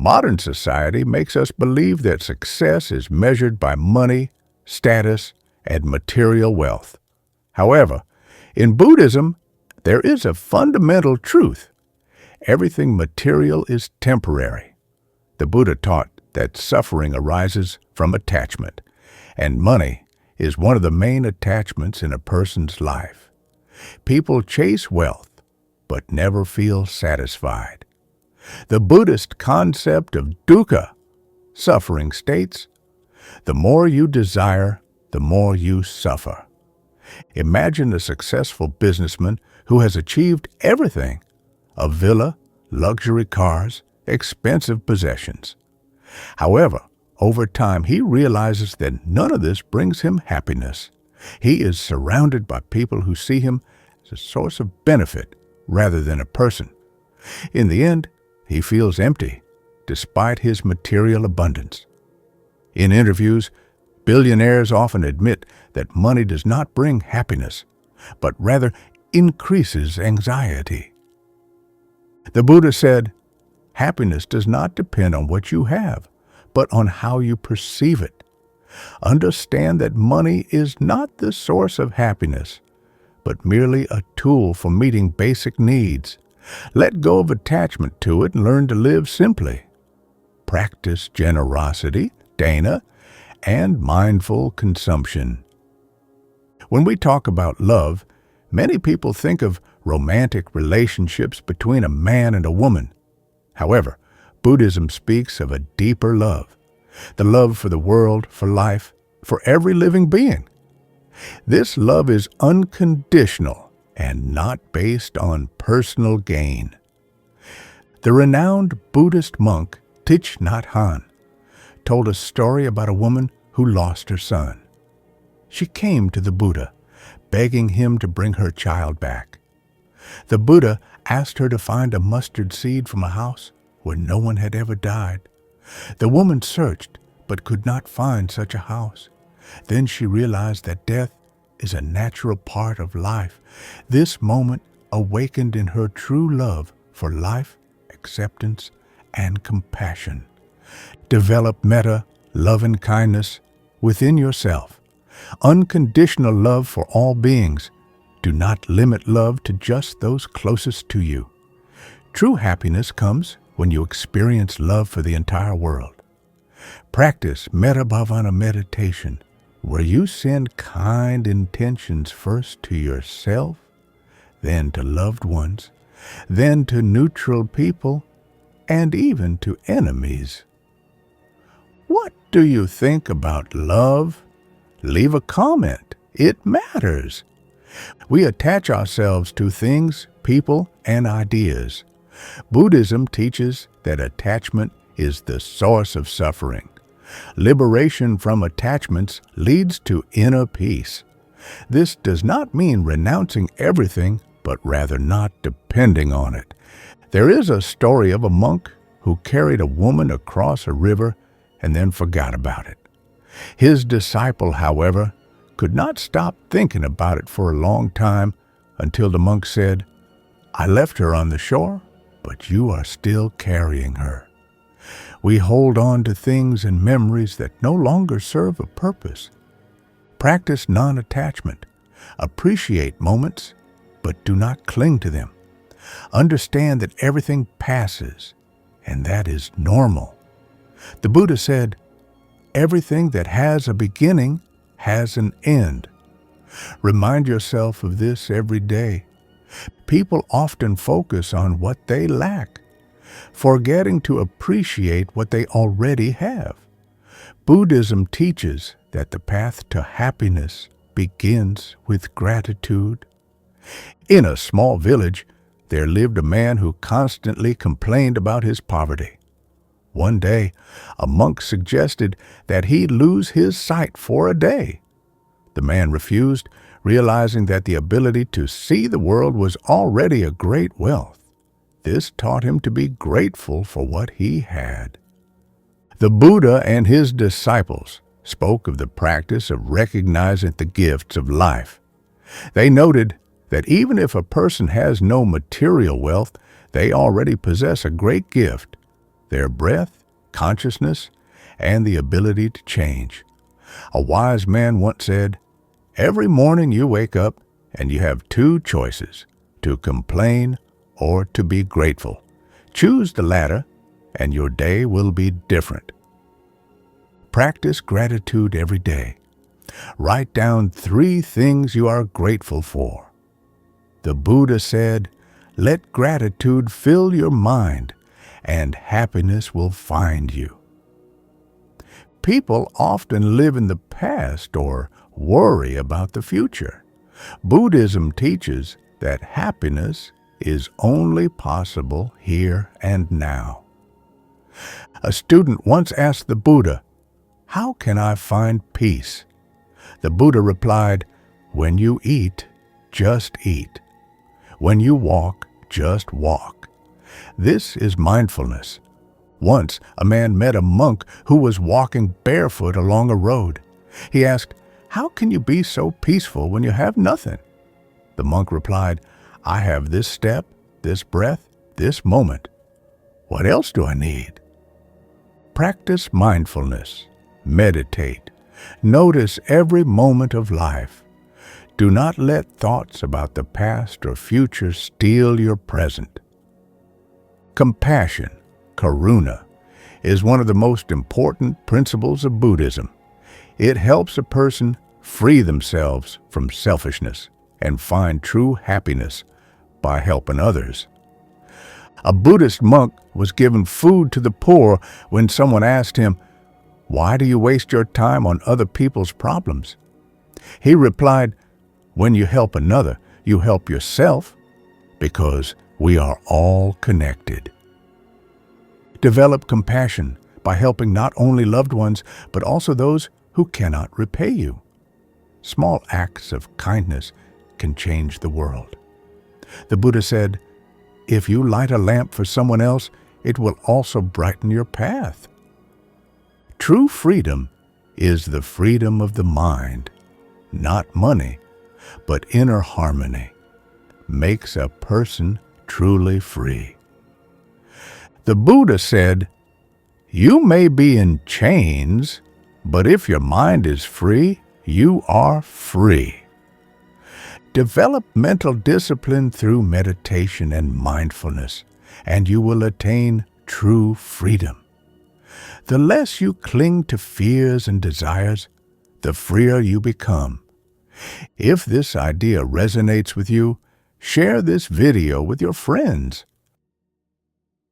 Modern society makes us believe that success is measured by money, status, and material wealth. However, in Buddhism, there is a fundamental truth. Everything material is temporary. The Buddha taught that suffering arises from attachment, and money is one of the main attachments in a person's life. People chase wealth, but never feel satisfied. The Buddhist concept of dukkha, suffering, states, the more you desire, the more you suffer. Imagine a successful businessman who has achieved everything: a villa, luxury cars, expensive possessions. However, over time he realizes that none of this brings him happiness. He is surrounded by people who see him as a source of benefit rather than a person. In the end, he feels empty, despite his material abundance. In interviews, billionaires often admit that money does not bring happiness, but rather increases anxiety. The Buddha said, "Happiness does not depend on what you have, but on how you perceive it. Understand that money is not the source of happiness, but merely a tool for meeting basic needs. Let go of attachment to it and learn to live simply. Practice generosity, dana, and mindful consumption." When we talk about love, many people think of romantic relationships between a man and a woman. However, Buddhism speaks of a deeper love, the love for the world, for life, for every living being. This love is unconditional and not based on personal gain. The renowned Buddhist monk Thich Nhat Hanh told a story about a woman who lost her son. She came to the Buddha, begging him to bring her child back. The Buddha asked her to find a mustard seed from a house where no one had ever died. The woman searched, but could not find such a house. Then she realized that death is a natural part of life. This moment awakened in her true love for life, acceptance, and compassion. Develop metta, love and kindness, within yourself. Unconditional love for all beings. Do not limit love to just those closest to you. True happiness comes when you experience love for the entire world. Practice metta bhavana meditation, where you send kind intentions first to yourself, then to loved ones, then to neutral people, and even to enemies. What do you think about love? Leave a comment. It matters. We attach ourselves to things, people, and ideas. Buddhism teaches that attachment is the source of suffering. Liberation from attachments leads to inner peace. This does not mean renouncing everything, but rather not depending on it. There is a story of a monk who carried a woman across a river and then forgot about it. His disciple, however, could not stop thinking about it for a long time until the monk said, "I left her on the shore, but you are still carrying her." We hold on to things and memories that no longer serve a purpose. Practice non-attachment. Appreciate moments, but do not cling to them. Understand that everything passes, and that is normal. The Buddha said, "Everything that has a beginning has an end." Remind yourself of this every day. People often focus on what they lack, forgetting to appreciate what they already have. Buddhism teaches that the path to happiness begins with gratitude. In a small village, there lived a man who constantly complained about his poverty. One day, a monk suggested that he lose his sight for a day. The man refused, realizing that the ability to see the world was already a great wealth. This taught him to be grateful for what he had. The Buddha and his disciples spoke of the practice of recognizing the gifts of life. They noted that even if a person has no material wealth, they already possess a great gift, their breath, consciousness, and the ability to change. A wise man once said, "Every morning you wake up and you have two choices, to complain or to be grateful. Choose the latter and your day will be different." Practice gratitude every day. Write down 3 things you are grateful for. The Buddha said, "Let gratitude fill your mind and happiness will find you." People often live in the past or worry about the future. Buddhism teaches that happiness is only possible here and now. A student once asked the Buddha, "How can I find peace?" The Buddha replied, "When you eat, just eat. When you walk, just walk. This is mindfulness." Once, a man met a monk who was walking barefoot along a road. He asked, "How can you be so peaceful when you have nothing?" The monk replied, "I have this step, this breath, this moment. What else do I need?" Practice mindfulness. Meditate. Notice every moment of life. Do not let thoughts about the past or future steal your present. Compassion, karuna, is one of the most important principles of Buddhism. It helps a person free themselves from selfishness and find true happiness by helping others. A Buddhist monk was given food to the poor when someone asked him, "Why do you waste your time on other people's problems?" He replied, "When you help another, you help yourself, because we are all connected." Develop compassion by helping not only loved ones, but also those who cannot repay you. Small acts of kindness can change the world. The Buddha said, "If you light a lamp for someone else, it will also brighten your path." True freedom is the freedom of the mind, not money, but inner harmony, makes a person truly free. The Buddha said, "You may be in chains, but if your mind is free, you are free." Develop mental discipline through meditation and mindfulness, and you will attain true freedom. The less you cling to fears and desires, the freer you become. If this idea resonates with you, share this video with your friends.